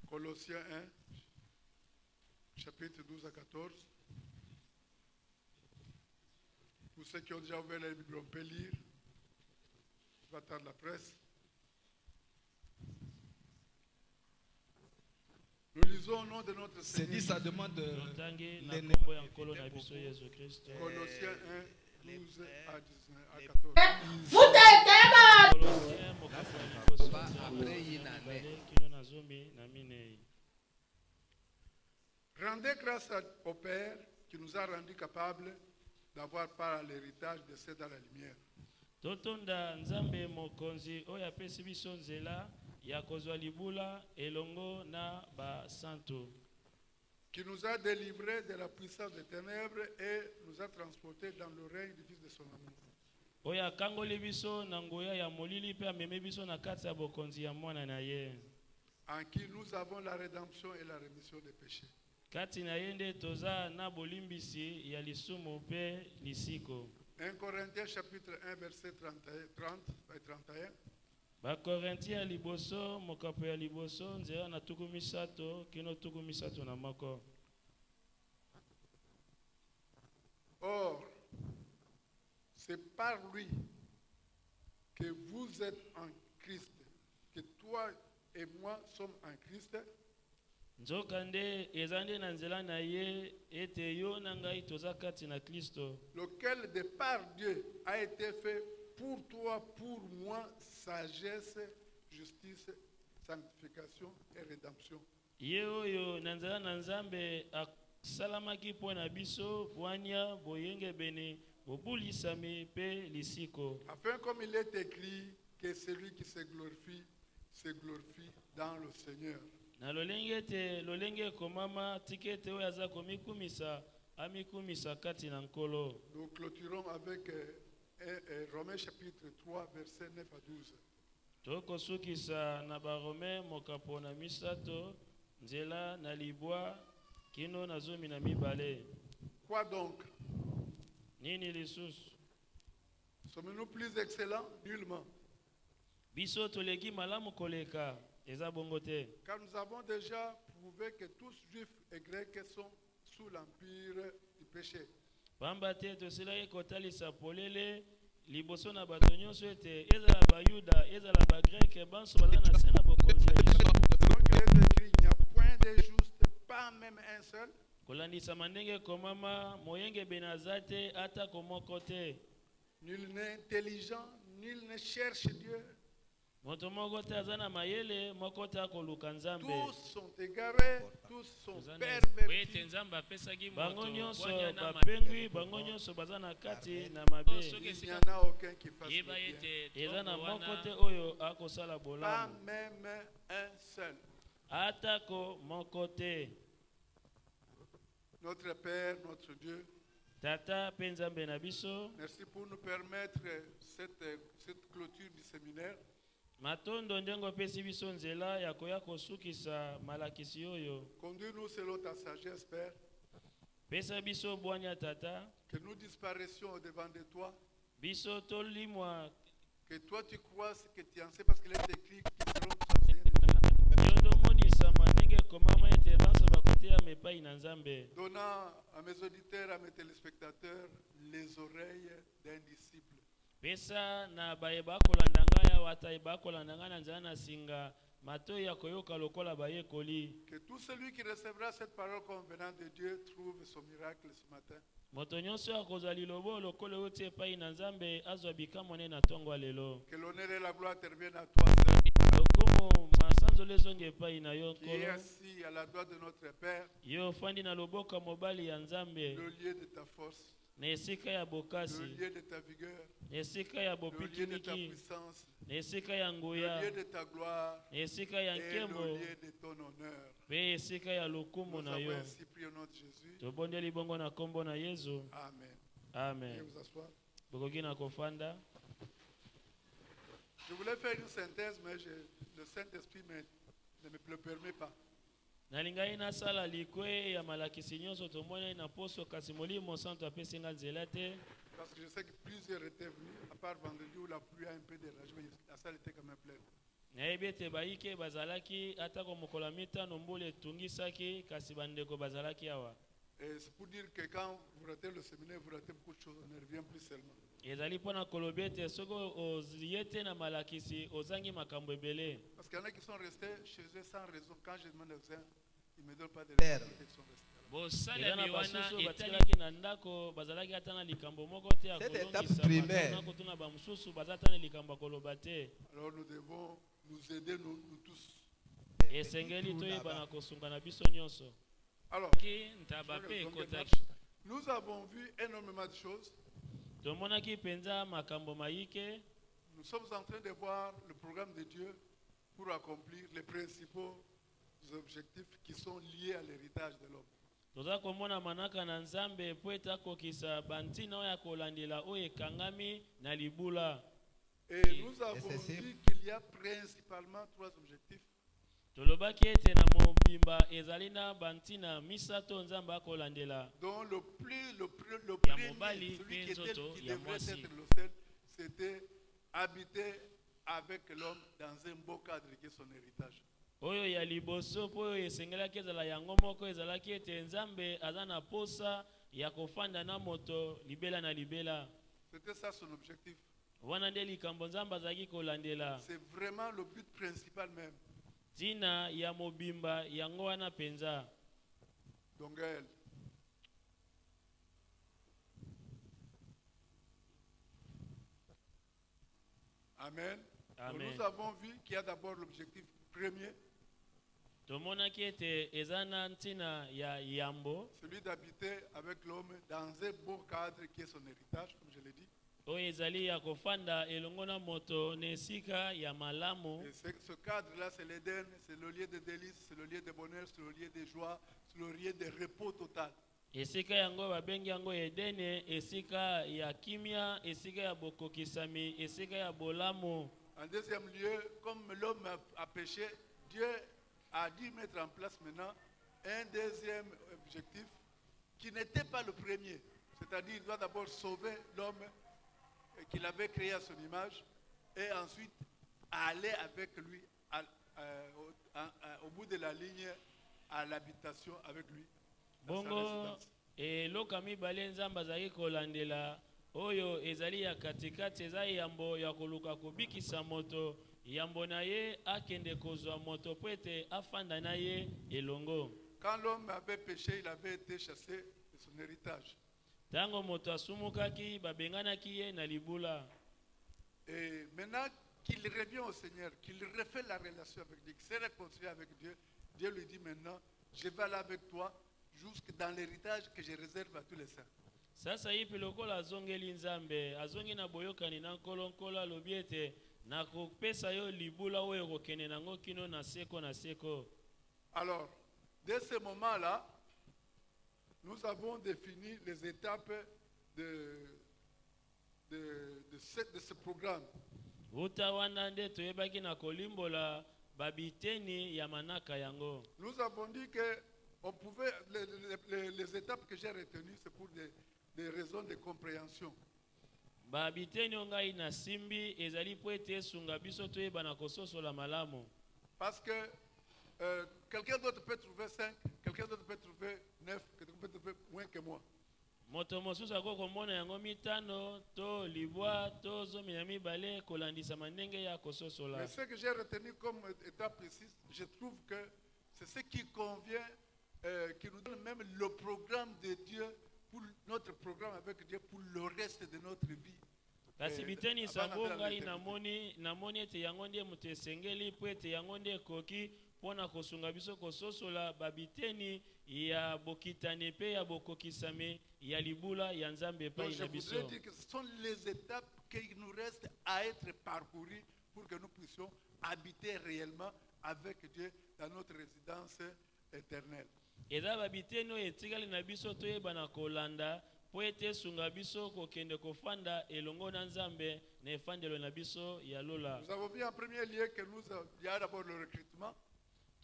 Colossiens 1, chapitre 12 à 14. Pour ceux qui ont déjà ouvert la Bible, on peut lire. Je vais attendre la presse. Nous lisons au nom de notre C'est dit, Seigneur. ça demande Colossiens 1, 12 à 19 à 14. Rendez grâce au Père qui nous a rendus capables d'avoir part à l'héritage de ceux dans la lumière. Totonda nzambe mokonzi oyo apesi biso nzela ya kozwa libula elongo na basantu. Qui nous a délivrés de la puissance des ténèbres et nous a transportés dans le règne du Fils de son amour. Oyo akangoli biso na nguya ya molili pe ameme biso na kati ya bokonzi ya mwana na ye. En qui nous avons la rédemption et la rémission des péchés. Kati na ye nde toza na bolimbisi ya lisumu pe lisiko. 1 Corinthiens chapitre 1 verset 30 et 31. Bakorinti ya liboso mokapo ya liboso nzela na tuku misato kino tuku misato na moko. Or, c'est par lui que vous êtes en Christ, que toi et moi sommes en Christ. Nzoka nde eza nde na nzela na ye ete yo na ngai toza kati na Kristo. Lequel de par Dieu a été fait pour toi, pour moi, sagesse, justice, sanctification et rédemption. Ye oyo na nzela na Nzambe asalamaki mpo na biso bwanya boyenge bene bobulisami pe lisiko. Afin comme il est écrit que celui qui se glorifie dans le Seigneur. Na lolenge te lolenge komama tikete oyo aza komikumisa amikumisa kati na nkolo. Nous clôturons avec Romains chapitre 3 verset 9 à 12. Tokosukisa na barome mokapo na misato nzela na libwa kino na zomi na mibale. Quoi donc? Nini lisusu? Sommes-nous plus excellents? Nullement. Biso toleki malamu koleka eza bongo te. Car nous avons déjà prouvé que tous juifs et grecs sont sous l'empire du péché. Pamba te tosilaki kotalisa polele liboso na bato nyonso ete ezala bayuda ezala bagreke banso baza na se na bokonzi ya lisumu. Selon qu'il est écrit, il n'y a point de juste, pas même un seul. Kolandisa mandenge komama moyenge benaza te ata komoko te. Nul n'est intelligent, nul ne cherche Dieu. Moto moko te aza na mayele moko te akoluka Nzambe. Tous sont égarés, tous sont pervertis. Bango nyonso bapengwi, bango nyonso baza na kati na mabe. Il n'y en a aucun qui fasse le bien. Eza na moko te oyo akosala Pas bolamu. même un seul. Atako moko te. Notre Père, notre Dieu, Tata pe Nzambe na biso. merci pour nous permettre cette clôture du séminaire. Matondo ndengo pesi biso nzela ya koya kosukisa malakisi oyo. Conduis-nous selon ta sagesse, Père. Pesa biso bwanya tata. Que nous disparaissions au-devant de toi. Biso tolimwa. Que toi tu crois ce que tu en sais parce qu'il est écrit qu'ils seront tous enseignés de Dieu. Yondo monisa manenge komama ete banso bakotea mepai na Nzambe. Donnant à mes auditeurs, à mes téléspectateurs, les oreilles d'un disciple. Pesa na bayeba kolandanga ya watayeba kolandanga na nzana na singa mato ya koyoka lokola bayekoli. Que tout celui qui recevra cette parole comme venant de Dieu trouve son miracle ce matin. Moto nyonso akozwa lilobo lokola otie epai na Nzambe azwa bikamone na tongo lelo. Que l'honneur et la gloire te reviennent à toi seul. Lokumu masanzo nzolo ezonga epai na yo qui est nkolo assis à la droite de notre Père, yo ofandi na loboko ya mobali ya nzambe le lieu de ta force, na esika ya le bokasi lieu de ta vigueur, na esika ya le lieu de ta bopikiniki puissance, na esika ya le nguya lieu de ta gloire na esika ya et nkembo le lieu de ton honneur. mpe esika ya lokumu Nous na avons yo ainsi prié au nom de Jésus. tobondeli bongo na nkombo na yesu Amen. Veuillez amen vous asseoir. bokoki na kofanda Je voulais faire une synthèse, mais le Saint-Esprit ne me le permet pas. nalingai nasala likwe ya malakisi nyonso tomoni na poso kasi molimo santo apesi nga nzela te Parce que je sais que plusieurs étaient venus, à part vendredi où la pluie a un peu dérangé, mais la salle était quand même pleine. nayebi ete bayike bazalaki atako mokolo ya mitano mbula etungisaki kasi bandeko bazalaki awa Et c'est pour dire que quand vous ratez le séminaire, vous ratez beaucoup de choses, on ne revient plus seulement. ezali mpona kolobi ete soki ozie te na malakisi ozangi makambo ebele Parce qu'il y en a qui sont restés chez eux sans raison. Quand je demande aux uns, ils ne me donnent pas de raison pour qu'ils sont restés là-bas. bosala eza na miwana basusu etali batikaki na ndako bazalaki ata na likambo moko te ya Cette étape kolongisa primaire. matanga kotuna bamosusu baza ata na likambo ya koloba te Alors nous devons nous aider, nous tous. esengeli toyeba na kosunga na biso nyonso Alors, ki ntaba mpe ekotaki nous avons vu énormément de choses. tomonaki mpenza makambo mayike Nous sommes en train de voir le programme de Dieu pour accomplir les principaux objectifs qui sont liés à l'héritage de l'homme. toza komona manaka na nzambe mpo ete akokisa bantina oyo ya kolandela oyo ekangami na libula Et nous avons ceci. dit qu'il y a principalement trois objectifs. tolobaki ete na mobimba ezali na bantina misato nzambe akolandela Dont le Ya premier, mobali, celui qui, Benzoto, qui ya devrait mwasi. être le seul, c'était habiter avec l'homme dans un beau cadre qui est son héritage. oyo ya liboso mpo oyo esengelaki ezala yango moko ezalaki ete nzambe aza na posa ya kofanda na moto libela na libela C'était ça son objectif. wana nde likambo nzambe azalaki kolandela C'est vraiment le but principal même. ntina ya mobimba yango wana mpenza Donc, Amen. Donc, Amen. nous avons vu qu'il y a d'abord l'objectif premier, tomonaki ete eza na ntina ya yambo celui d'habiter avec l'homme dans un beau cadre qui est son héritage, comme je l'ai dit. oyo ezali ya kofanda elongo na moto na esika ya malamu Et ce cadre-là, c'est l'Éden, c'est le lieu de délices, c'est le lieu de bonheur, c'est le lieu de joie, c'est le lieu de repos total. esika yango babengi yango edene esika ya kimia esika ya bokokisami esika ya bolamu En deuxième lieu, comme l'homme a péché, Dieu a dû mettre en place maintenant un deuxième objectif qui n'était pas le premier. C'est-à-dire qu'il doit d'abord sauver l'homme qu'il avait créé à son image et ensuite aller avec lui au bout de la ligne à l'habitation avec lui. Dans sa bongo résidence. eloka mibale nzambe azalaki kolandela oyo ezali ya katikati eza yambo ya koluka kobikisa moto yambo na ye akende kozwa moto mpo ete afanda na ye elongo Quand l'homme avait péché, il avait été chassé de son héritage. ntango moto asumukaki babenganaki ye na libula Et maintenant qu'il revient au Seigneur, qu'il refait la relation avec Dieu, qu'il s'est réconcilié avec Dieu, Dieu lui dit maintenant, je vais aller avec toi jusque dans l'héritage que je réserve à tous les saints. sasa yipi lokola azongeli nzambe azongi na boyokani na nkolo alobi ete nakopesa yo libula oyo kokende nango kino na seko na seko Alors, dès ce moment-là, nous avons défini les étapes de ce programme. uta wana nde toyebaki na kolimbola babiteni ya manaka yango Nous avons dit que on pouvait, les étapes que j'ai retenues, c'est pour des raisons de compréhension. babiteni oyo ngai na simbi ezali mpo ete esunga biso toyeba na kososola malamu Parce que quelqu'un d'autre peut trouver 5, quelqu'un d'autre peut trouver 9, quelqu'un peut trouver moins que moi. moto mosusu akoki komona yango mitano to libwa to zomi na mibale kolandisama ndenge ya kososola Mais ce que j'ai retenu comme étape ici, je trouve que c'est ce qui convient, qui nous donne même le programme de Dieu, pour notre programme avec Dieu pour le reste de notre vie. kasi biteni avant d'entrer sabo dans ngai l'éternité. namoni ete yango nde moto esengeli mpo ete yango nde ekoki mpona kosunga biso kososola babiteni ya bokitani mpe ya bokokisami ya libula ya nzambe Donc epai je na voudrais biso. dire que ce sont les étapes qui nous restent à être parcourues pour que nous puissions habiter réellement avec Dieu dans notre résidence éternelle. eza babiteni oyo etikali na biso toyeba na kolanda mpo ete esunga biso kokende kofanda elongo na nzambe na efandelo na biso ya lola. Nous avons vu en premier lieu que il y a d'abord le recrutement.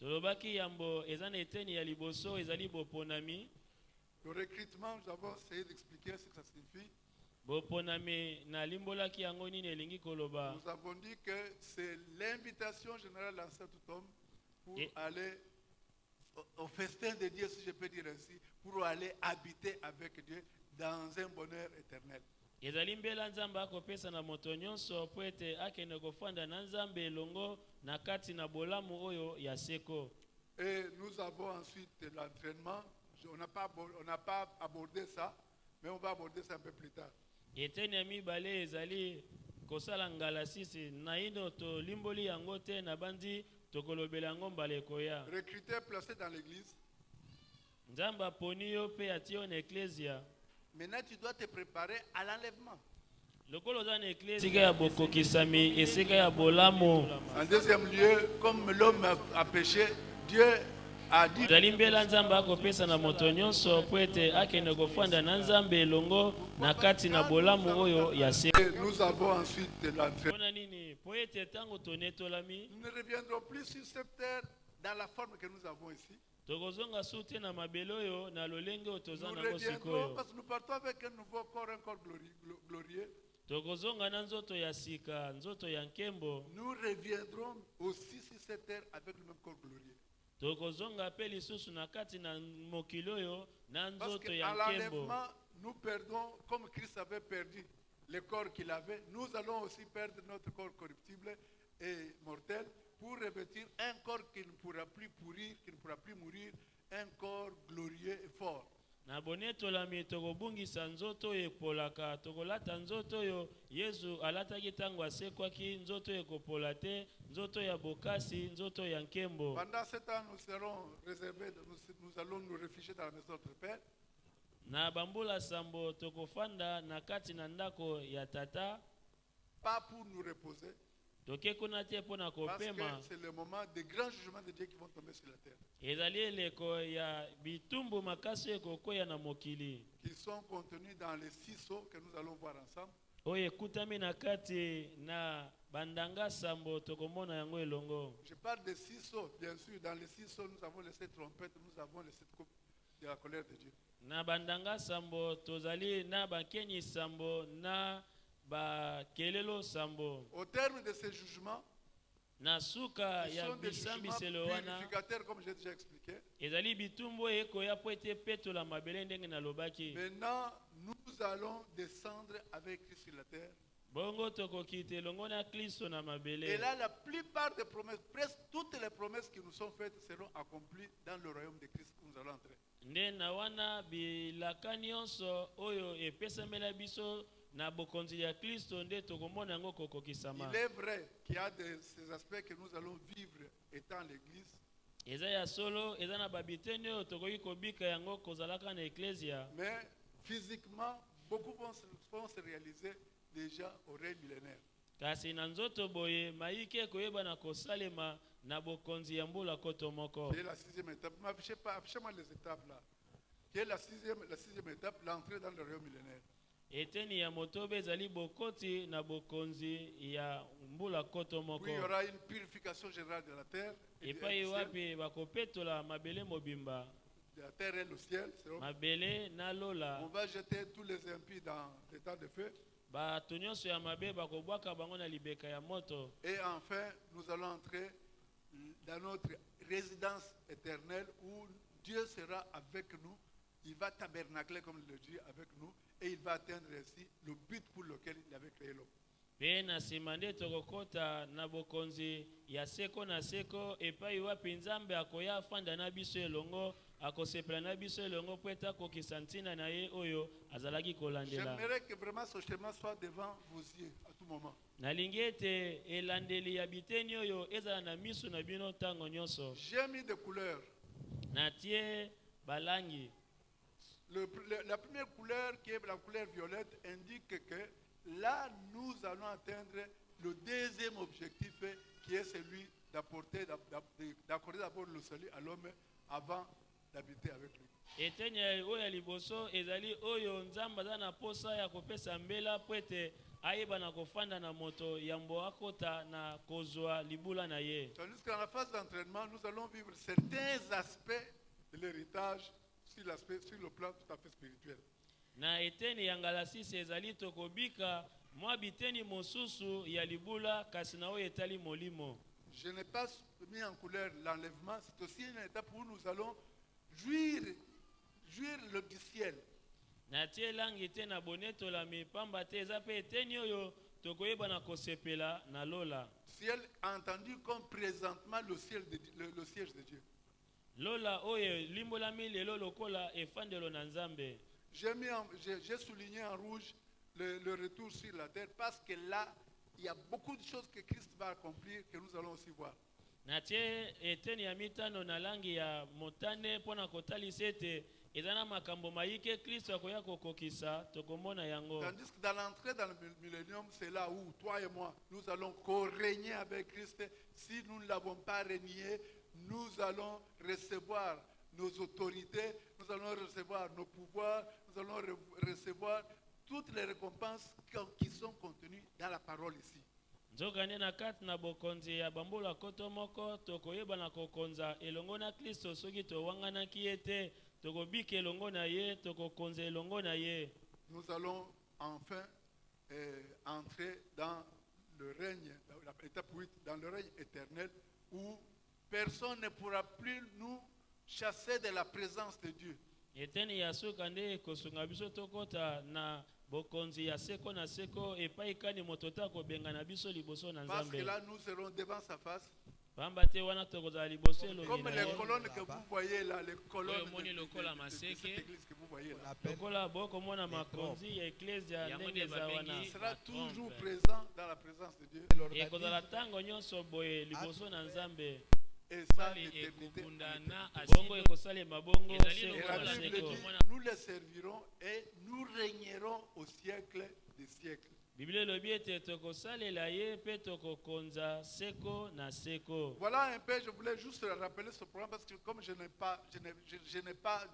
tolobaki yambo eza na eteni ya liboso ezali boponami. Le recrutement, nous avons essayé d'expliquer ce que ça signifie. boponami nalimbolaki yango nini elingi koloba. Nous avons dit que c'est l'invitation générale lancée à tout homme pour aller au festin de Dieu, si je peux dire ainsi, pour aller habiter avec Dieu dans un bonheur éternel. ezali mbela nzambe akopesa na moto nyonso mpo ete akende kofanda na nzambe elongo na kati na bolamu oyo ya seko. Et nous avons ensuite l'entraînement. On n'a pas abordé ça, mais on va aborder ça un peu plus tard. eteni ya mibale ezali kosala ngalasisi naino tolimboli yango te na bandi tokolobela yango mbala ekoya. Recruter, placé dans l'église. nzambe aponi yo mpe atie yo na eklesia. Maintenant, tu dois te préparer à l'enlèvement. lokolo oza na eklesia esika ya bokokisami esika ya bolamu. En deuxième lieu, comme l'homme a péché, Dieu a dit ezali mbela nzambe akopesa na moto nyonso mpo ete akende kofanda na nzambe elongo na kati na bolamu oyo ya seko. que nous avons ensuite l'entraînement. mpona nini mpo ete ntango tonetolami Nous ne reviendrons plus sur cette terre dans la forme que nous avons ici. tokozonga su te na mabele oyo na lolenge oyo toza Nous nango reviendrons sikoyo. parce que nous partons avec un nouveau corps, un corps glorieux. tokozonga na nzoto ya sika nzoto ya nkembo. Nous reviendrons aussi sur cette terre avec le même corps glorieux. tokozonga mpe lisusu na kati na mokili oyo na Parce nzoto qu'à ya nkembo. l'enlèvement, nous perdons, comme Christ avait perdu le corps qu'il avait, nous allons aussi perdre notre corps corruptible et mortel pour revêtir un corps qui ne pourra plus pourrir, qui ne pourra plus mourir, un corps glorieux et fort. na bonetolami tokobungisa nzoto oyo epolaka tokolata nzoto oyo yesu alataki ntango asekwaki nzoto oyo ekopola te nzoto ya bokasi nzoto ya nkembo. Pendant ce temps, nous serons réservés, nous allons nous réfugier dans la maison de notre Père. na bambula sambo tokofanda na kati na ndako ya tata. Pas pour nous reposer, toke kuna te mpo na parce que kopema. c'est le moment des grands jugements de Dieu qui vont tomber sur la terre, ezali eleko ya bitumbu makasi oyo ekokwea na mokili qui sont contenus dans les 6 sceaux que nous allons voir ensemble. oyo ekutami na kati na bandanga sambo tokomona yango elongo. Je parle des 6 sceaux, bien sûr. Dans les 6 sceaux, nous avons les 7 trompettes, nous avons les 7 coupes de la colère de Dieu. na bandanga sambo tozali na bakeni sambo na bakelelo sambo. Au terme de ces jugements, na suka ce ya sont des jugements bisambiselo wana purificateurs, comme j'ai déjà expliqué. ezali bitumbu oyo ekoya mpo ete petola mabele ndenge nalobaki. Maintenant, nous allons descendre avec Christ sur la terre. bongo tokokita elongo na kristo na Et mabele. là, la plupart des promesses, presque toutes les promesses qui nous sont faites seront accomplies dans le royaume de Christ où nous allons entrer. nde na wana bilaka nyonso oyo epesamela biso na bokonzi ya kristo nde tokomona yango kokokisama. Il est vrai qu'il y a ces aspects que nous allons vivre étant l'église, eza ya solo eza na babiteni oyo tokoki kobika yango kozalaka na eklesia. mais physiquement, beaucoup vont se réaliser déjà au règne millénaire. kasi na nzoto boye mayike ekoyeba na kosalema na bokonzi ya mbula koto moko. C'est la 6e étape. Mais affichez-moi les étapes là. Qui est la sixième étape, l'entrée dans le royaume millénaire. eteni ya motobe ezali bokoti na bokonzi ya mbula koto moko. Puis il y aura une purification générale de la terre. Et du epai ciel. wapi bakopetola mabele mobimba De la terre et le ciel. mabele na On lola. va jeter tous les impies dans des temps de feu. bato nyonso ya mabe bakobwaka bango na libeka ya moto. Et enfin, nous allons entrer dans notre résidence éternelle où Dieu sera avec nous. Il va tabernacler, comme il le dit, avec nous. Et il va atteindre ainsi le but pour lequel il avait créé l'homme. mpe na nsima nde tokokɔta na bokonzi ya seko na seko epai wapi nzambe akoya afanda na biso elongo akosepela na biso elongo po ete akokisa ntina na ye oyo azalaki kolandela. J'aimerais que vraiment ce schéma soit devant vos yeux à tout moment. Nalingi ete elandeli ya biteni oyo ezala na miso na bino ntango nyonso. J'ai mis des couleurs. Natie balangi. La première couleur, qui est la couleur violette, indique que là, nous allons atteindre le deuxième objectif, qui est celui d'accorder d'abord le salut à l'homme avant d'habiter avec lui. Eteni oyo ya liboso ezali oyo nzambe aza na posa ya kopesa mbela po ete ayeba na kofanda na moto yambo akota na kozwa libula na ye. Tandis qu'en la phase d'entraînement, nous allons vivre certains aspects de l'héritage sur le plan tout à fait spirituel. Na eteni ya ngalasisi ezali tokobika mwa biteni mosusu ya libula kasi na oyo etali molimo. Je n'ai pas mis en couleur l'enlèvement, c'est aussi une étape où nous allons jouir du ciel. Na tie langi te na bonetola mipamba te eza pe eteni oyo tokoyeba na kosepela na lola. Ciel entendu comme présentement le siège de Dieu. Lola oyo limbolami lelo lokola efandelo na Nzambe. J'ai souligné en rouge le retour sur la terre parce que là, il y a beaucoup de choses que Christ va accomplir que nous allons aussi voir. Natie eteni ya mitano na langi ya motane pona kotalisa ete ezana makambo mayike Kristo akoya kokokisa tokomona yango. Tandis que dans l'entrée dans le millénium, c'est là où toi et moi, nous allons co-régner avec Christ. Si nous ne l'avons pas régné, nous allons recevoir nos autorités, nous allons recevoir nos pouvoirs, nous allons recevoir toutes les récompenses qui sont contenues dans la parole ici. Nzokane na kati na bokonzi ya bambola koto moko tokoyeba na kokonza elongo na Kristo soki towanganaki ete tokobika elongo na ye tokokonza elongo na ye. Nous allons enfin entrer dans le règne, l'étape 8, dans le règne éternel où personne ne pourra plus nous chasser de la présence de Dieu. Eteni ya suka nde kosunga biso tokota na bokonzi ya seko na seko epai kani moto ta kobenga na biso liboso na Parce que Nzambe. là, nous serons devant sa face. Pamba te wana tokozala liboso elongi Comme na les ye. colonnes que vous voyez là, les colonnes Oyo moni lokola de maseke. cette église que vous voyez là. Lokola bokomona makonzi ya eklesia Yango ndenge nde eza babengi wana. Il sera la trompe. toujours présent dans la présence de Dieu. Ekozala ntango nyonso boye liboso na Nzambe. Et ça, Pale l'éternité. ekubundana Bongo asili ekosalema bongo Ezali seko Et lokola la na Bible seko. dit, nous les servirons et nous régnerons au siècle des siècles. Biblia elobi ete tokosalela ye mpe tokokonza seko na seko. Voilà un peu, je voulais juste rappeler ce programme parce que comme je ne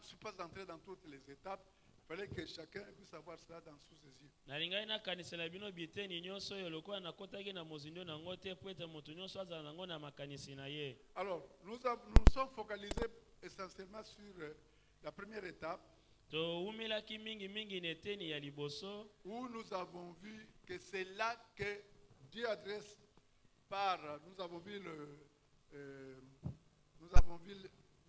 suis pas entré dans toutes les étapes, il fallait que chacun puisse avoir cela sous ses yeux. Nalingai nakanisela bino biteni nyonso oyo lokola nakotaki na mozindo nango te po ete moto nyonso azala nango na makanisi na ye. Alors, nous sommes focalisés essentiellement sur la première étape Toumelaki mingi na eteni ya liboso où nous avons vu que c'est là que Dieu adresse nous avons vu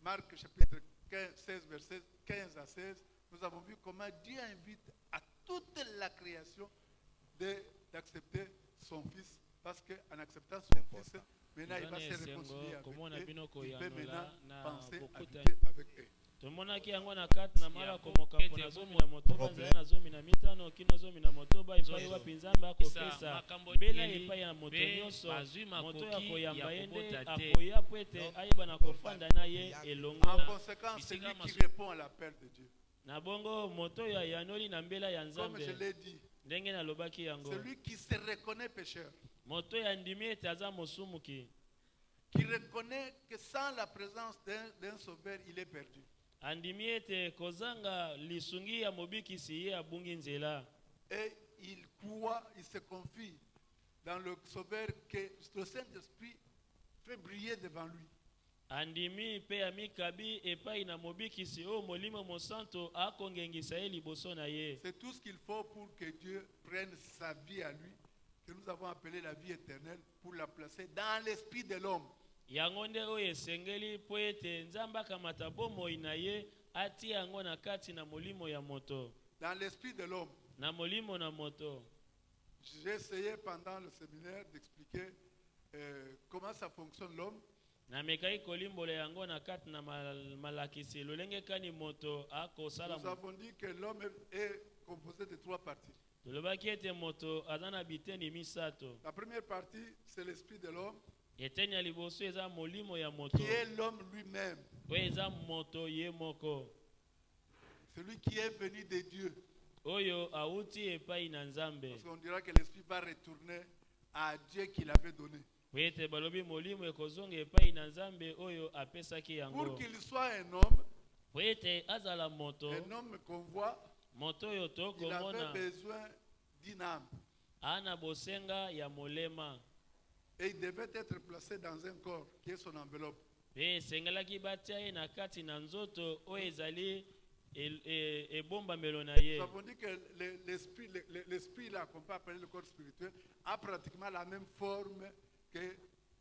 Marc chapitre 16 verset 15 à 16, nous avons vu comment Dieu invite à toute la création d'accepter son fils parce qu'en acceptant son fils, maintenant il va se réconcilier avec eux, il peut maintenant penser à habiter avec eux. tomonaki yango na kati na mala komokapo na zomi na motoba nzela na zomi na mitano kino zomi na motoba epai wapi Nzambe akopesa mbela epai ya moto nyonso moto ya koyamba ye nde akoya po ete ayeba na kofanda na ye elongo En conséquence, c'est lui qui répond à l'appel de Dieu. na bongo moto oyo ayanoli na mbela ya Comme je Nzambe l'ai dit, ndenge nalobaki yango celui qui se reconnaît pécheur, moto oyo andimi ete aza mosumuki qui reconnaît que sans la présence d'un sauveur, il est perdu. andimi ete kozanga lisungi ya mobikisi ye abungi nzela Et il croit, il se confie dans le sauveur que le Saint-Esprit fait briller devant lui. andimi mpe amikabi epai na mobikisi oyo molimo mosanto akongengisa ye liboso na ye. C'est tout ce qu'il faut pour que Dieu prenne sa vie à lui, que nous avons appelé la vie éternelle, pour la placer dans l'esprit de l'homme. yango nde oyo esengeli po ete Nzambe akamata bomoi na ye atia yango na kati na molimo ya moto Dans l'esprit de l'homme. na molimo na moto. J'ai essayé pendant le séminaire d'expliquer comment ça fonctionne l'homme. namekai kolimbola yango na kati na malakisi lolenge kani moto akosala Nous avons dit que l'homme est composé de 3 parties. tolobaki ete moto aza na biteni misato. La première partie, c'est l'esprit de l'homme, eteni ya liboso eza molimo ya moto qui est l'homme lui-même, oyo eza moto ye moko celui qui est venu de Dieu. oyo auti epai na nzambe. Parce qu'on dira que l'esprit va retourner à Dieu qui l'avait donné. Po ete balobi molimo ekozonga epai na nzambe oyo apesaki Pour yango. qu'il soit un homme Po ete azala moto qu'on voit, moto oyo il tokomona avait besoin d'une âme. ana bosenga ya molema Et il devait être placé dans un corps qui est son enveloppe. pe esengelaki batia ye na kati na nzoto oyo ezali ebombamelo na ye. Nous avons dit que l'esprit là, qu'on peut appeler le corps spirituel, a pratiquement la même forme que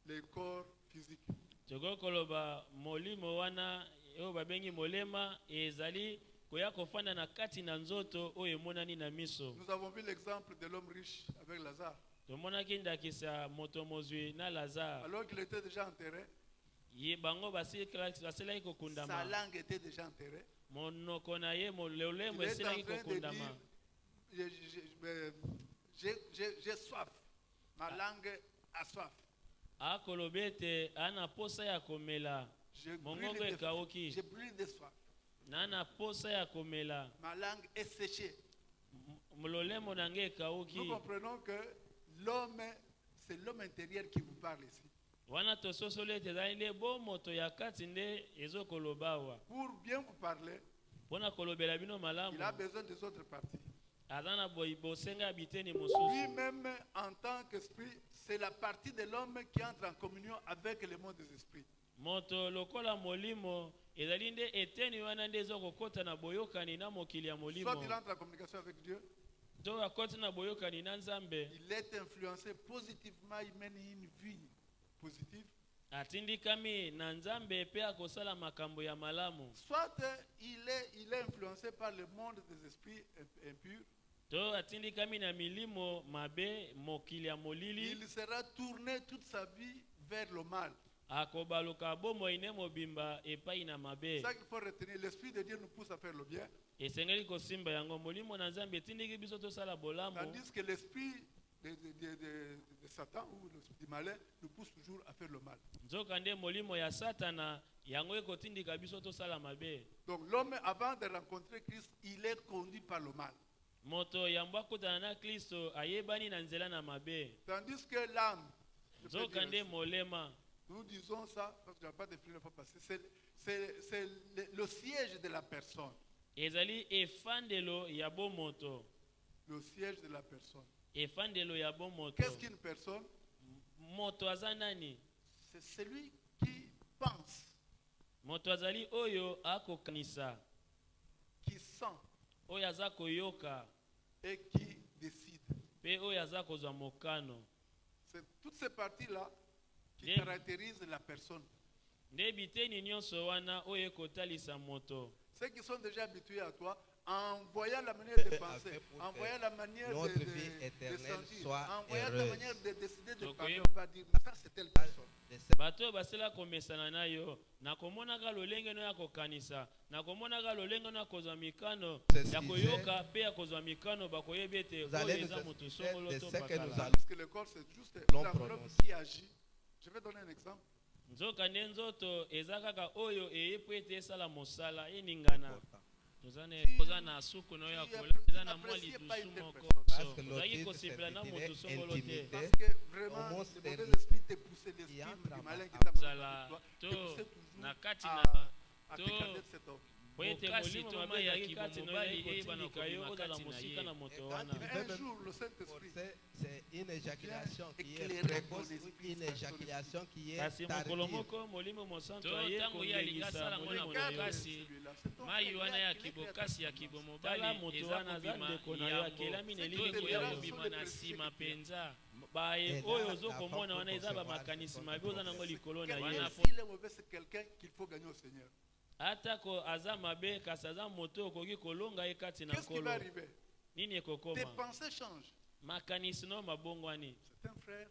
le corps physique. tokoki koloba molimo wana oyo babengi molema ezali koya kofanda na kati na nzoto oyo emonani na miso. Nous avons vu l'exemple de l'homme riche avec Lazare. tomonaki ndakisa moto mozwi na lazare Alors qu'il était déjà enterré, ye bango baselaki sa kokundama langue était déjà enterrée. monoko na ye lolemo Il est en eselaki train de kokundama. dire, j'ai soif. Ma langue a soif. akoloba ete ana posa ya komela Je mongongo brûle ekauki je brûle de soif. na ana posa ya komela Ma langue est séchée. lolemo na nge ekauki. Nous comprenons que l'homme, c'est l'homme intérieur qui vous parle ici. wana tososoli ete ezali nde bo moto ya kati nde ezokoloba awa Pour bien vous parler, mpona kolobela bino malamu. il a besoin des autres parties. aza na bosenga ya biteni mosusu. Lui-même, en tant qu'esprit, c'est la partie de l'homme qui entre en communion avec le monde des esprits. moto lokola molimo ezali nde eteni wana nde ezokokota na boyokani na mokili ya molimo. Soit il entre en communication avec Dieu, to akoti na boyokani na nzambe il est influencé positivement, il mène une vie positive. atindikami na nzambe mpe akosala makambo ya malamu. Soit il est influencé par le monde des esprits impurs. to atindikami na milimo mabe mokili ya molili. Il sera tourné toute sa vie vers le mal. akobaluka bomoi ne mobimba epai na C'est mabe. ça qu'il faut retenir. L'esprit de Dieu nous pousse à faire le bien. esengeli kosimba yango molimo na nzambe etindiki biso tosala bolamu. Tandis que l'esprit de Satan ou du malin nous pousse toujours à faire le mal. nzoka nde molimo ya satana yango ekotindika biso tosala mabe. Donc l'homme, avant de rencontrer Christ, il est conduit par le mal. moto yambo akutana na kristo ayebani na nzela na mabe. Tandis que l'âme, je peux nzoka dire nde ainsi, molema nous disons ça parce que je n'ai pas de fil pour passer. C'est le siège de la personne. ezali efandelo ya bomoto. Le siège de la personne. efandelo ya bomoto. Qu'est-ce qu'une personne? moto aza nani? C'est celui qui pense, moto azali oyo akokanisa, qui sent oyo aza koyoka et qui décide. pe oyo aza kozwa mokano. C'est toutes ces parties-là qui Bien. caractérisent la personne. nde biteni nyonso wana oyo ekotalisa moto. Ceux qui sont déjà habitués à toi, en voyant la manière de penser, en voyant la manière notre de vie éternelle sentir, soit en voyant la heureuse. manière de décider de Donc, parler, oui. on va dire, ça c'est telle personne. bato oyo basala komesana na yo nakomonaka lolenge no ya kokanisa, nakomonaka lolenge no ya kozwa mikano ya koyoka pe ya kozwa mikano, bakoyebi ete Vous oyo allez eza nous moto expliquer songolo de to ce que nous bakala. allons- Parce que le corps c'est juste L'on l'enveloppe prononce. qui agit. Je vais donner un exemple. nzoka nde nzoto eza kaka oyo eye po ete esala mosala eningana. toza na suku no ya kola eza na mwa lidusu moko Parce so que ozalaki l'autisme kosepela na c'est moto songolo te. intimité. Parce que vraiment, Au le moins, mauvais c'est esprit te pousse, l'esprit qui entre du en- malin qui en- t'a zala te to pousse toujours na kati à, na à to- te garder de cet homme. po ete Mokasi molimo to mabe mai ya ezalaki kati no kibomobali yai eyeba na kotindika yo kobima ozala kati na mosika ye. na moto Et wana. quand Mais il un veut jour, le Saint-Esprit, c'est une éjaculation qui est éclairer précoce, ton esprit, une éjaculation qui kasi est mokolo tardive. moko molimo mosantu To aye ntango ye alingi kolengisa asala ngo na molimo na yo. kasi celui-là, c'est ton mai frère, wana ya il est créé kibokasi ya à ta tala kibomobali moto eza wana aza kobima ndeko na yo yambo akelami na to elili ekoya oyo. kobima na nsima mpenza. baye Et là, oyo la ozokomona femme wana peut eza concevoir bamakanisi son mabe oza nango propre. likolo na Quelqu'un, ye. s'il est mauvais, c'est quelqu'un qu'il faut gagner au Seigneur. atako aza mabe kasi aza moto okoki kolonga ye kati na Qu'est-ce qui va nkolo. arriver? nini Tes ekokoma? pensées changent. makanisi no mabongwani. C'est un frère,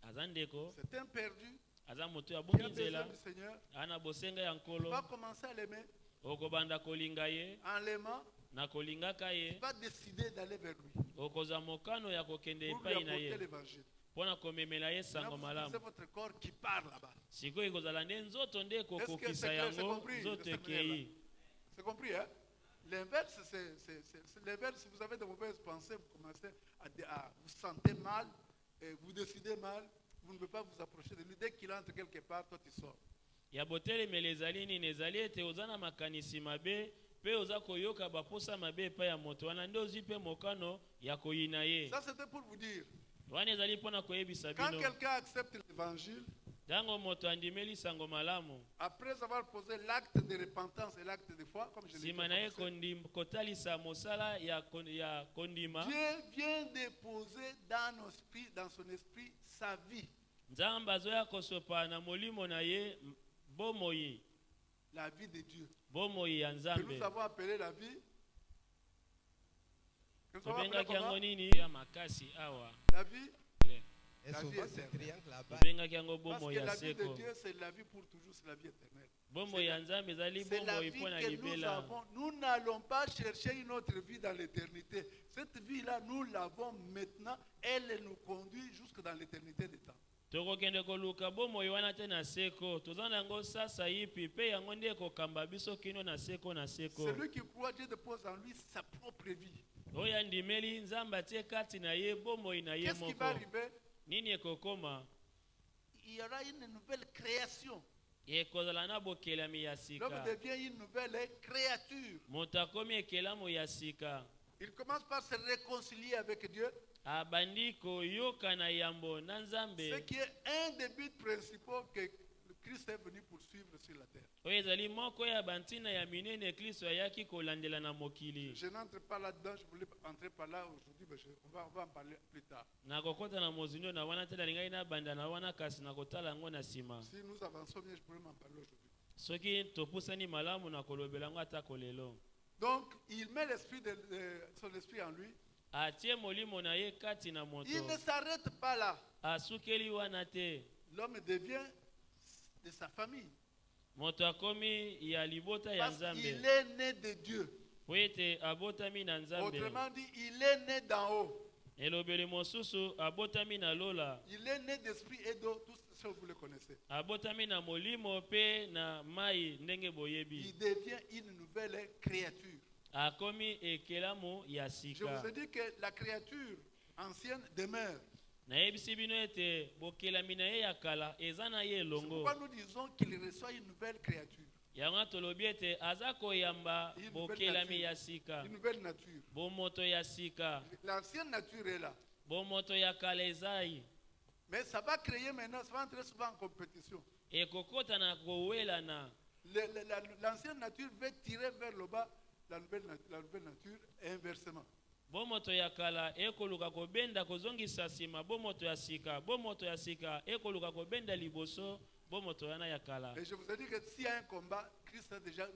aza ndeko c'est un perdu, aza moto ya qui bongi a besoin nzela du Seigneur, ana bosenga ya nkolo va commencer à l'aimer. okobanda kolinga ye En l'aimant, na kolingaka ye va décider d'aller vers lui okozwa mokano ya kokende pour lui epai na apporter ye l'évangile. mpo na komemela ye Maintenant, sango vous malamu utilisez votre corps qui part là-bas. sikoyo ekozala nde nzoto nde Est-ce que ekokokisa c'est clair, c'est yango compris, nzoto le séminaire, ekei C'est compris, hein? L'inverse, c'est l'inverse. Si vous avez de mauvaises pensées, vous commencez à vous sentez mal, et vous décidez mal, vous ne pouvez pas vous approcher de lui. Dès qu'il entre quelque part, toi tu sors. ya botelemelo ezali nini ezali ete oza na makanisi mabe mpe oza koyoka baposa mabe epai ya moto wana nde ozwi mpe mokano ya koyina ye Ça, c'était pour vous dire. wana ezali mpo na koyebisa Quand bino quelqu'un accepte l'évangile, ntango moto andimeli sango malamu après avoir posé l'acte de repentance et l'acte de foi, comme je l'ai dit, nsima na ye kotalisa mosala ya kondima Dieu vient déposer dans son esprit sa vie, nzambe azoya kosopa na molimo na ye bomoi la vie de Dieu. bomoi ya Que nzambe nous avons appelé la vie. Que nous avons appelé tobengaki yango comment? nini ya makasi awa La vie. Et La vie souvent, ce éternelle. triangle là-bas, tobengaki yango Parce bomoi que ya la vie de seko Dieu, c'est la vie pour toujours, c'est la vie éternelle. bomoi ya nzambe ezali C'est la bomoi vie mpo na que nous libela avons. Nous n'allons pas chercher une autre vie dans l'éternité. Cette vie-là, nous l'avons maintenant. Elle nous conduit jusque dans l'éternité des temps. tokokende koluka bomoi wana te na seko toza na yango sasa yipi mpe yango nde ekokamba biso kino na seko na seko Celui qui croit, Dieu dépose en lui sa propre vie. oyo andimeli nzambe atie kati na ye bomoi na ye Qu'est-ce qui va moko arriver? nini ekokoma Il y aura une nouvelle création. ekozala na bokelami ya L'homme sika devient une nouvelle créature. moto akomi ekelamu ya sika Il commence par se réconcilier avec Dieu, abandi koyoka na yambo na ce nzambe qui est un des buts principaux que Christ est venu poursuivre sur la terre. oyo ezali moko ya bantina ya minene kristo ayaki kolandela na mokili Je n'entre pas là-dedans, je voulais entrer par là aujourd'hui, mais on va en parler plus tard. nakokota na mozindo na wana te nalingai nabanda na wana kasi nakotala yango na nsima Si nous avançons bien, je pourrais m'en parler aujourd'hui. soki topusani malamu na kolobela yango atako lelo Donc, il met son esprit en lui. atie molimo na ye kati na Il moto ne s'arrête pas là. asukeli wana te L'homme devient de sa famille. moto akomi ya libota ya Parce nzambe qu'il est né de Dieu. po ete abotami na nzambe Autrement dit, il est né d'en haut. elobeli mosusu abotami na lola Il est né d'esprit et d'eau, tous ceux vous le connaissez. abotami na molimo mpe na mai ndenge boyebi Il devient une nouvelle créature. akomi ekelamu ya Je sika vous ai dit que la créature ancienne demeure. nayebisi bino ete bokelami na ye ya kala eza na ye C'est elongo pourquoi nous disons qu'il reçoit une nouvelle créature, yango tolobi ete aza koyamba Une bokelami nouvelle ya sika une nouvelle nature. bomoto ya sika L'ancienne nature est là. bomoto ya kala ezai Mais ça va créer maintenant, ça va entrer souvent en compétition. ekokota na kowelana L'ancienne nature veut tirer vers le bas la nouvelle nature et inversement. bomoto ya kala ekoluka kobenda kozongisa nsima bomoto ya sika ekoluka kobenda liboso bomoto wana ya kala Et je vous ai dit que s'il y a un combat, Christ nous a déjà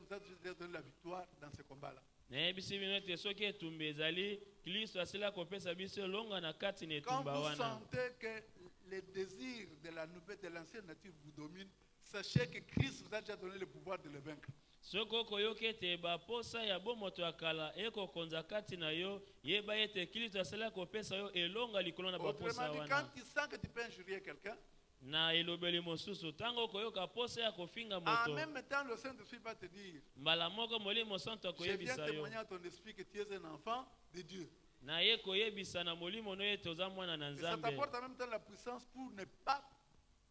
donné la victoire dans ce combat-là. nayebisi bino ete soki etumba ezali kristo asila kopesa biso elonga na kati na Quand etumba vous wana sentez que les désirs de l'ancienne nature vous dominent, sachez que Christ vous a déjà donné le pouvoir de le vaincre. soki okoyoka ete baposa ya bomoto ya kala ekokonza kati na yo yeba ete kristo asila kopesa yo elonga likolo na baposa Autrement dit, wana quand tu sens que tu peux injurier quelqu'un, na elobeli mosusu ntango okoyoka posa ya kofinga en moto même temps, le Saint-Esprit va te dire, mbala moko molimo santo je viens akoyebisa yo témoigner à ton esprit que tu es un enfant de Dieu. na ye koyebisa na molimo no ete oza mwana na Et ça nzambe t'apporte en même temps la puissance pour ne pas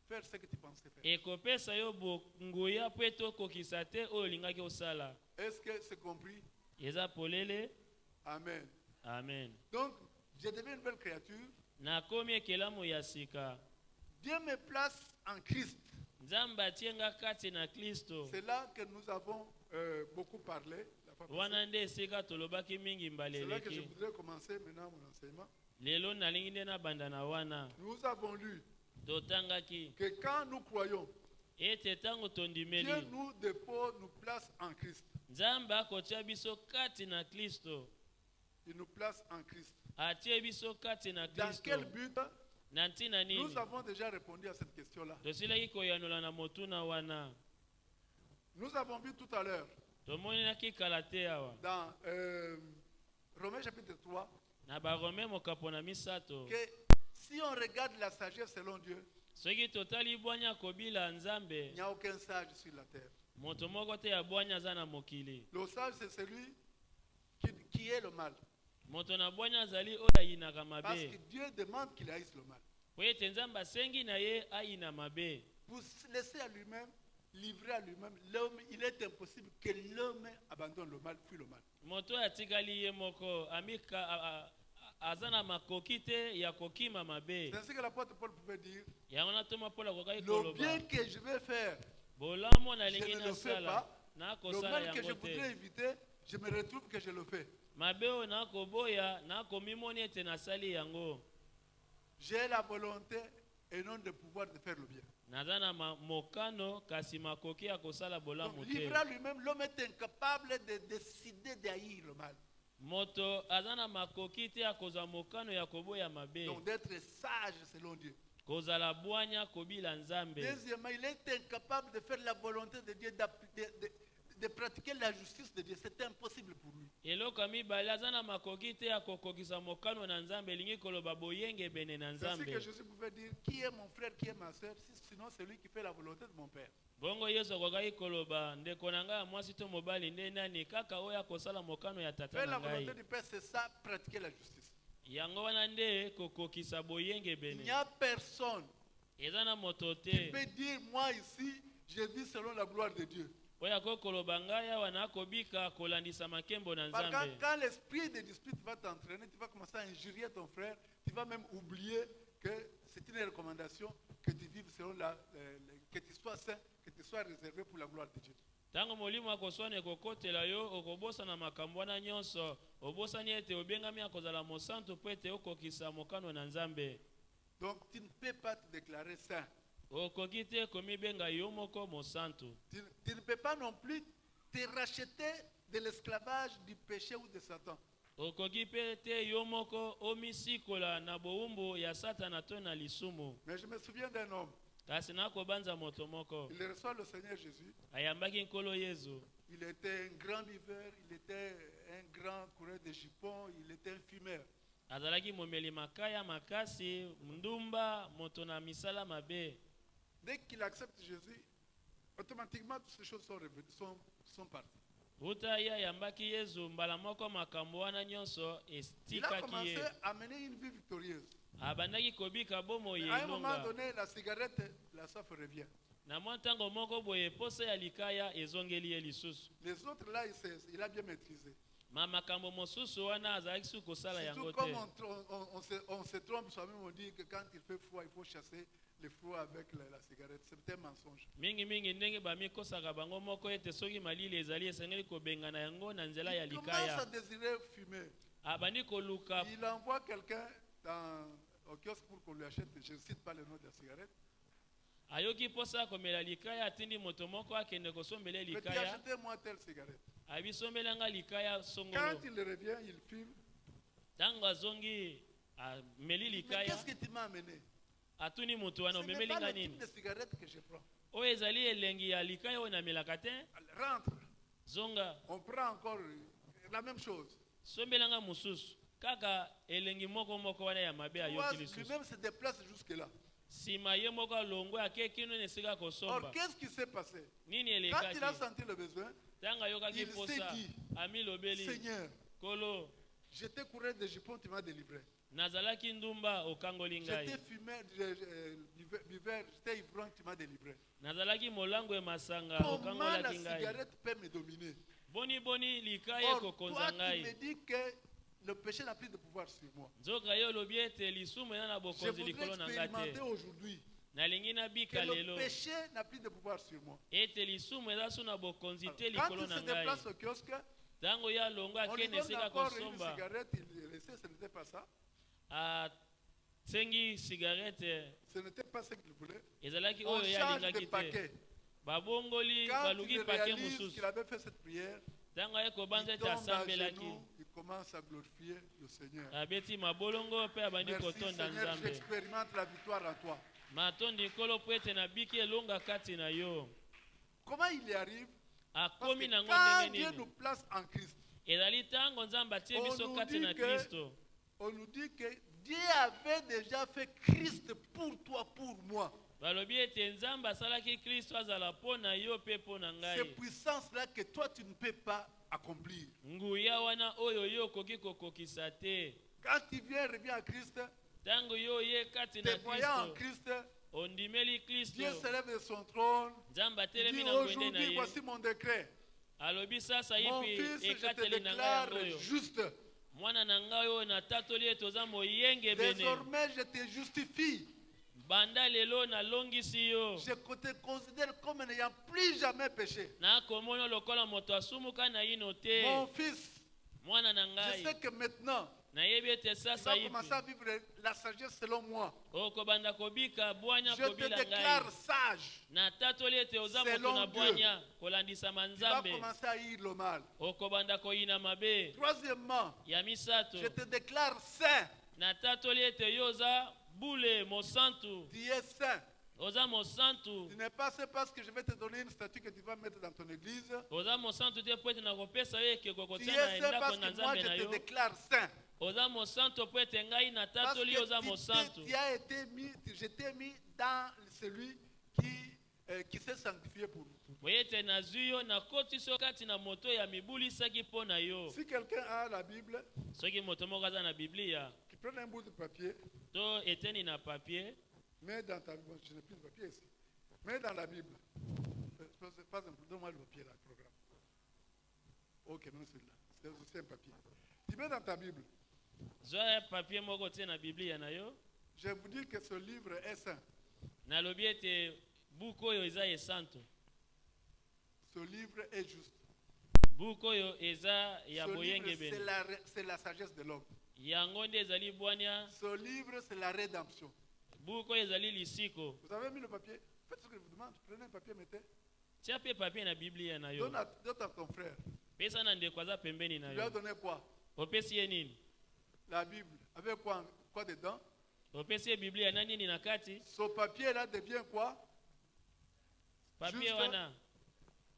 faire ce que tu pensais faire. ekopesa yo bonguya mpo ete okokisa te oyo olingaki osala Est-ce que c'est compris? eza polele Amen. amen Donc, je deviens une belle créature. nakomi ekelamu ya sika Dieu me place en Christ. nzambe atie nga kati na kristo C'est là que nous avons beaucoup parlé. La fois passée. wana nde esika tolobaki mingi mbala C'est là que je eleki voudrais commencer maintenant mon enseignement. lelo nalingi nde nabanda na wana Nous avons lu totangaki que quand nous croyons, ete ntango Dieu tondimeli nous dépose, nous place en Christ. nzambe akotia biso kati na kristo Il nous place en Christ. atie biso kati na Dans kristo quel but? na ntina nini Nous avons déjà répondu à cette question-là. tosilaki koyanola na motuna wana Nous avons vu tout à l'heure tomonelaki kala te awa dans Romains chapitre 3 na barome mokapo na misato que si on regarde la sagesse selon Dieu, soki totali bwanya kobila il nzambe n'y a aucun sage sur la terre. moto moko te ya bwanya aza na mokili Le sage, c'est celui qui est le mal. moto na bwanya azali oyo ayinaka Parce que mabe Dieu demande qu'il haïsse le mal. po ete nzambe asengi na ye ayina mabe Pour se laisser à lui-même, livrer à lui-même, l'homme, il est impossible que l'homme abandonne le mal, fuit le mal. moto oyo atikali ye moko aza na makoki te ya kokima mabe C'est ainsi que l'apôtre Paul pouvait dire, yango natoma mpola kokaki le koloba bien que je vais faire, bolamu je nalingi ne le fais nasala pas. Le nakosala mal que je yango voudrais te éviter, je me retrouve que je le fais. mabe oyo nakoboya nakomimoni ete nasali yango J'ai la volonté et non le pouvoir de faire le bien. naza na mokano kasi makoki ya kosala Donc, bolamu te livré à lui-même, l'homme est incapable de décider d'haïr le mal. moto aza na makoki te ya kozwa mokano ya koboya mabe Donc d'être sage selon Dieu. kozala bwanya kobila nzambe Deuxièmement, il est incapable de faire la volonté de Dieu, de pratiquer la justice de Dieu. C'est impossible pour lui. eloko ya mibale aza na makoki te ya kokokisa mokano na nzambe elingi koloba boyengebene na C'est ainsi que nzambe Jésus pouvait dire, qui est mon frère, qui est ma soeur, sinon c'est lui qui fait la volonté de mon Père. bongo yesu akokaki koloba ndeko na ngai ya mwasi to mobali nde nani kaka oyo akosala mokano ya tata Faire na la volonté ngai du Père, c'est ça, pratiquer la justice. yango wana nde kokokisa Il boyengebene n'y a personne eza na moto qui te peut dire, moi ici, je vis selon la gloire de Dieu. oyo akokoloba ngai awa nakobika kolandisa makembo na Par nzambe contre, quand l'esprit de dispute va t'entraîner, tu vas commencer à injurier ton frère, tu vas même oublier que c'est une recommandation que tu vives selon que tu sois saint, que tu sois réservé pour la gloire de Dieu. ntango molimo akoswana ekokotela yo okobosana makambo wana nyonso obosani ete obengami akozala mosantu mpo ete okokisa mokano na nzambe Donc tu ne peux pas te déclarer saint. okoki te komibenga yo moko mosantu Tu ne peux pas non plus te racheter de l'esclavage du péché ou de Satan. okoki mpe te yo moko omisikola na bowumbu ya satana to na lisumu Mais je me souviens d'un homme, kasi nakobanza moto moko il reçoit le Seigneur Jésus. ayambaki nkolo yesu Il était un grand viveur, il était un grand coureur de jupons, il était un fumeur. azalaki momeli makaya makasi ndumba moto na misala mabe Dès qu'il accepte Jésus, automatiquement toutes ces choses sont parties. uta ye ayambaki yesu mbala moko makambo wana nyonso Il a etikaki commencé ye à mener une vie victorieuse. abandaki kobika bomoi Mais à un moment elonga donné, la cigarette, la soif revient. na mwa ntango moko boye posa ya likaya ezongeli ye lisusu Les autres là, il a bien maîtrisé. makambo mosusu wana azalaki su kosala Surtout yango comme te on se trompe soi-même, on dit que quand il fait froid, il faut chasser le froid avec la cigarette. C'est un mensonge. mingimingi ndenge bamikosaka bango moko ete soki malili ezali esengeli kobengana yango na nzela ya Il commence à likaya désirer fumer. abandi koluka Il envoie quelqu'un au kiosque pour qu'on lui achète, je ne cite pas le nom de la cigarette. ayoki posa ya komela likaya atindi moto moko akende kosombela ye Peux-tu likaya acheter moi telle cigarette? abisombelanga likaya Quand songolo il revient, il fume. ntango azongi ameli Mais likaya qu'est-ce que tu m'as amené? atuni moto Ce wana n'est omemeli pas nga le type nini de cigarette que je prends. oyo ezali elengi ya likaya oyo namelaka te Rentre. zonga On prend encore la même chose. sombelanga mosusu kaka elengi moko moko wana ya mabe ayoki lisusu Lui-même se déplace jusque-là. nsima ye moko alongo ake kino na esika Or, kosomba qu'est-ce qui s'est passé? nini Quand il a elekaki senti le besoin, ntango ayokaki il s'est posa dit, amilobeli Seigneur, kolo j'étais coureur de jupons, tu m'as délivré. nazalaki ndumba okangoli ngai J'étais fumeur, buveur, j'étais ivrogne, tu m'as délivré. nazalaki molango emasanga Comment la okangolaki ngai cigarette peut me dominer? boni likaya Or, ekokonza toi, tu me ngai dis que le péché n'a plus de pouvoir sur moi. nzoka ye olobi ete lisumu eza na Je bokonzi voudrais likolo na nga expérimenter te aujourd'hui nalingi que nabika le lelo péché n'a plus de pouvoir sur moi. ete lisumu eza su na bokonzi te Quand likolo il na se ngai déplace au kiosque, ntango ye alongo on lui akende donne esika encore une kosomba cigarette, il essaie, ce n'était pas ça. asengi cigarette Ce n'était pas ce qu'il voulait. ezalaki On oyo ye change de alingaki te paquet. babongoli Quand baluki il pake réalise mosusu qu'il avait fait cette prière, ntango aye kobanza Il ete tombe à asambelaki genoux, il commence à glorifier le Seigneur. abeti mabolongo mpe abandi Merci kotonda Seigneur, nzambe j'expérimente la victoire en toi. matondi nkolo mpo ete nabiki elonga kati na yo Comment il y arrive? Parce akomi que nango quand ndenge Dieu nini nous place en Christ, ezali ntango nzambe atie On biso nous kati dit na que- kristo on nous dit que Dieu avait déjà fait Christ pour toi, pour moi. balobi ete nzambe asalaki kristo azala mpo na yo mpe mpo na Ces ngai puissances-là que toi tu ne peux pas accomplir. nguya wana oyo yo okoki kokokisa te Quand tu viens, reviens à Christ, ntango yo oye kati na te voyant en kristo Christ, ondimeli kristo Dieu se lève de son trône. nzambe Il atelemi dit na ngwende na aujourd'hui, ye voici mon décret. alobi sasa Mon yipi fils, je te ekateli na ngai déclare yango oyo juste. mwana na ngai oyo natatoli ete oza moyenge bene Désormais, je te justifie. banda lelo nalongisi yo Je te considère comme n'ayant plus jamais péché. nakomona lokola moto asumuka na yino te Mon fils, mwana na je ngai sais que maintenant, nayebi ete tu sasa vas yipi commencer à vivre la sagesse selon moi. okobanda kobika bwanya Je te kobila ngai déclare sage. natatoli ete oza Selon moto na Dieu. bwanya kolandisama Tu vas nzambe commencer à haïr le mal. okobanda koyina mabe Troisièmement, ya misato je te déclare saint. natatoli ete yo oza bule mosantu Tu es saint. oza mosantu Tu n'es pas saint parce que je vais te donner une statue que tu vas mettre dans ton église. oza mosantu te po ete nakopesa yo ekeko Tu kotia es na saint ndako parce na que moi nzambe je na te yo déclare saint. oza mosantu po ete ngai Parce natatoli yo oza que mosantu tu as été mis, je t'ai mis dans celui qui s'est sanctifié pour nous. boye ete nazwi yo nakotisi yo kati na moto ya mibulisaki mpo na yo Si quelqu'un a la Bible, soki moto moko aza na biblia qui prenne un bout de papier, to eteni na papier mets dans ta Bible. Bon, je n'ai plus de papier ici. Mets dans la Bible. Pas un peu, donne-moi le papier là, le programme. Ok, non, celui-là. C'est aussi un papier. Tu mets dans ta Bible. zwa papier moko tie na biblia na yo Je vous dis que ce livre est saint. nalobi ete buku oyo eza esantu Ce livre est juste. buku oyo eza ya Ce boyenge livre, bene c'est la sagesse de l'homme. yango nde ezali bwania Ce livre, c'est la rédemption. buku oyo ezali lisiko Vous avez mis le papier? Faites ce que je vous demande. Prenez un papier, mettez. tia mpe papier na biblia na yo Donne à ton frère. pesa na ndeko aza pembeni na Tu lui as yo donné quoi? opesi ye nini La Bible. Avec quoi dedans? opesi ye biblia na nini na kati Ce papier-là devient quoi? papier Juste, wana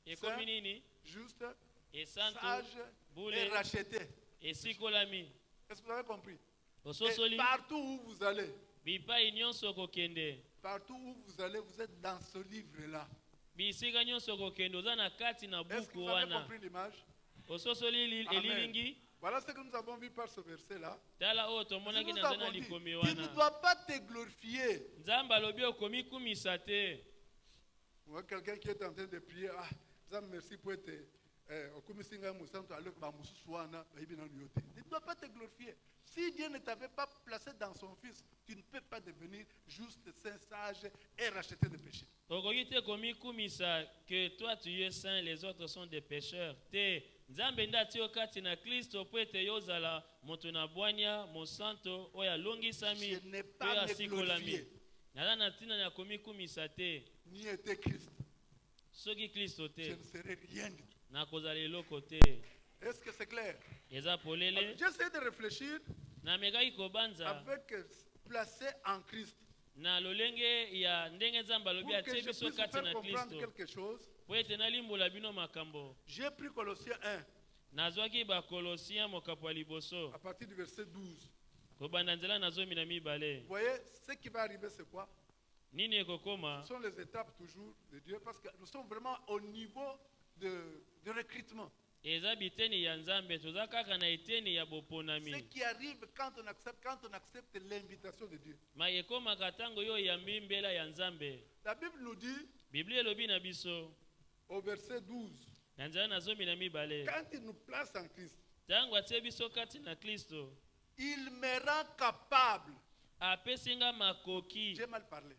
ekomi saint, nini Juste, esantu sage et bule racheté. esikolami Est-ce que vous avez compris? Et ososoli partout où vous allez, bipai nyonso okokende partout où vous allez, vous êtes dans ce livre-là. bisika nyonso okokende oza na kati na Est-ce que buku vous avez wana compris l'image? ososoli Amen. elilingi Voilà ce que nous avons vu par ce verset-là. tala oyo Nous tomonaki nous na nzela avons dit, likomi tu ne wana dois pas te glorifier. nzambe alobi okomi kumisa te On voit quelqu'un qui est en train de prier. Ah, Nzambe, merci pour être. Tu ne dois pas te glorifier. Si Dieu ne t'avait pas placé dans son Fils, tu ne peux pas devenir juste, saint, sage et racheter des péchés. okoki te komikumisa que toi tu es saint les autres sont des pécheurs te nzambe nde atie yo kati na kristo mpo ete yo ozala moto na bwanya mosanto oyo alongisami Je n'ai mpe pas me asikolami glorifier, naza na ntina ya komikumisa te ni était Christ. soki kristo Je te ne serai rien du tout. nakozala eloko te Est-ce que c'est clair? eza polele J'essaie de réfléchir namekaki kobanza avec placé en Christ. na lolenge ya ndenge nzambe alobi Pour que atie je biso puisse vous kati faire na comprendre kristo quelque chose, mpo ete nalimbola bino makambo j'ai pris Colossiens 1 nazwaki bakolosien mokapo ya liboso à partir du verset 12. kobanda nzela na zomi na mibale Vous voyez, ce qui va arriver, c'est quoi? nini ekokoma Ce sont les étapes toujours de Dieu parce que nous sommes vraiment au niveau de recrutement. eza biteni ya nzambe toza kaka na eteni ya Ce boponami qui arrive quand on accepte l'invitation de Dieu. ma ekomaka ntango yo oyambi mbela ya nzambe La Bible nous dit biblia elobi na biso au verset 12, na nzela na zomi na mibale quand il nous place en Christ, ntango atie biso kati na kristo il me rend capable. apesi nga makoki J'ai mal parlé.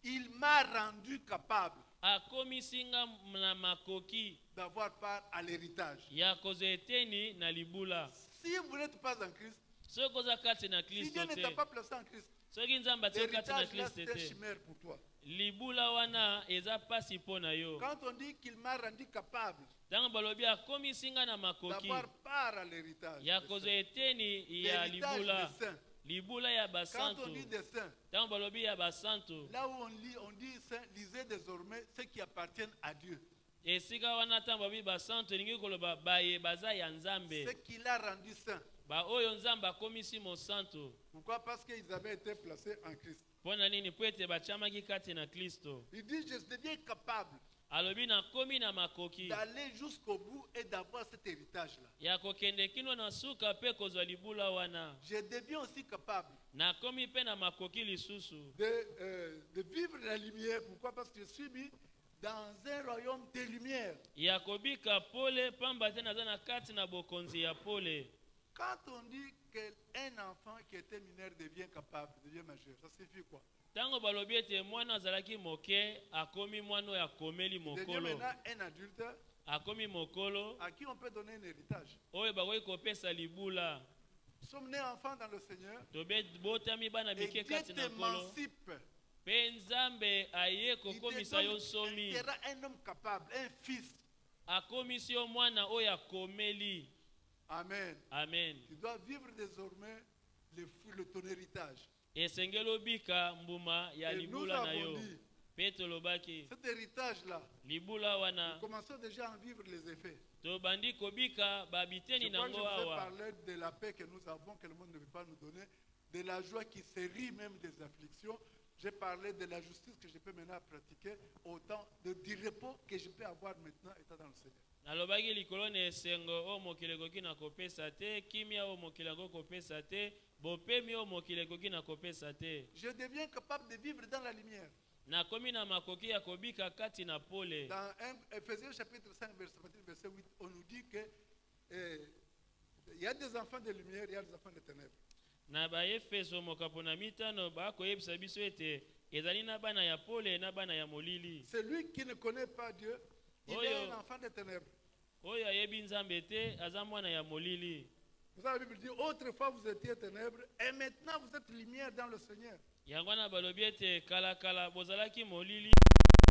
Il m'a rendu capable akomisi nga na makoki d'avoir part à l'héritage. ya kozwa eteni na libula Si vous n'êtes pas en Christ, soki oza kati na Si kristo Dieu ne te t'a pas placé en Christ, soki nzambe atie kati na l'héritage là, kristo c'est une te chimère pour toi. libula wana eza pasi mpo na yo Quand on dit qu'il m'a rendu capable ntango balobi akomisi ngai na makoki d'avoir part à l'héritage, ya des kozwa saints. eteni ya L'héritage libula des saints. libula ya Quand basantu on dit des saints, ntango balobi ya basantu là où on dit saint, lisez désormais ceux qui appartiennent à Dieu. esika wana ntango balobi basantu elingi koloba baye baza ya nzambe Ce qu'il a rendu saint. baoyo nzambe akomisi mosantu Pourquoi? Parce qu'ils avaient été placés en Christ. mpo na nini mpo ete batiamaki kati na kristo Il dit, je deviens capable alobi nakomi na makoki d'aller jusqu'au bout et d'avoir cet héritage-là. ya kokende kino na suka mpe kozwa libula wana Je deviens aussi capable nakomi mpe na makoki lisusu de vivre la lumière. Pourquoi? Parce que je suis mis dans un royaume de lumière. ya kobika pole pamba te naza na kati na bokonzi ya pole. Quand on dit qu'un enfant qui était mineur devient capable, devient majeur, ça signifie quoi? Ntango balobi ete mwana azalaki moke akomi mwana oyo akomeli Il devient mokolo maintenant un adulte akomi mokolo à qui on peut donner un héritage. oyo bakoki kopesa libula Nous sommes nés enfants dans le Seigneur botami bana et mike Dieu kati na nkolo t'émancipe. mpe nzambe aye Il kokomisa yo nsomi sera un homme capable, un fils. akomisi yo mwana oyo akomeli. Amen. Amen. Tu dois vivre désormais ton héritage. esengeli obika mbuma ya Et nous libula na yo avons dit, mpe tolobaki cet héritage-là, libula wana nous commençons déjà à en vivre les effets. tobandi kobika Je babiteni crois que je nango vous ai awa parlé de la paix que nous avons, que le monde ne peut pas nous donner, de la joie qui se rit même des afflictions. J'ai parlé de la justice que je peux maintenant pratiquer, autant du repos que je peux avoir maintenant étant dans le Seigneur. nalobaki likolo na esengo oyo mokili ekoki na kopesa te kimia oyo mokili yango kopesa te bopemi oyo mokili ekoki na kopesa te Je deviens capable de vivre dans la lumière. nakomi na makoki ya kobika kati na pole. Dans Ephésiens chapitre 5, verset 8, on nous dit que il y a des enfants de lumière, il y a des enfants de ténèbres. Na baefeso mokapo na mitano bakoyebisa biso ete ezali na bana ya pole na bana ya molili. Celui qui ne connaît pas Dieu, il Oh, est yo. un enfant de ténèbres. Oyo ayebi nzambe te aza mwana ya molili. Vous savez, la Bible dit, autrefois vous étiez ténèbres, et maintenant vous êtes lumière dans le Seigneur. Yango wana balobi ete kala kala bozalaki molili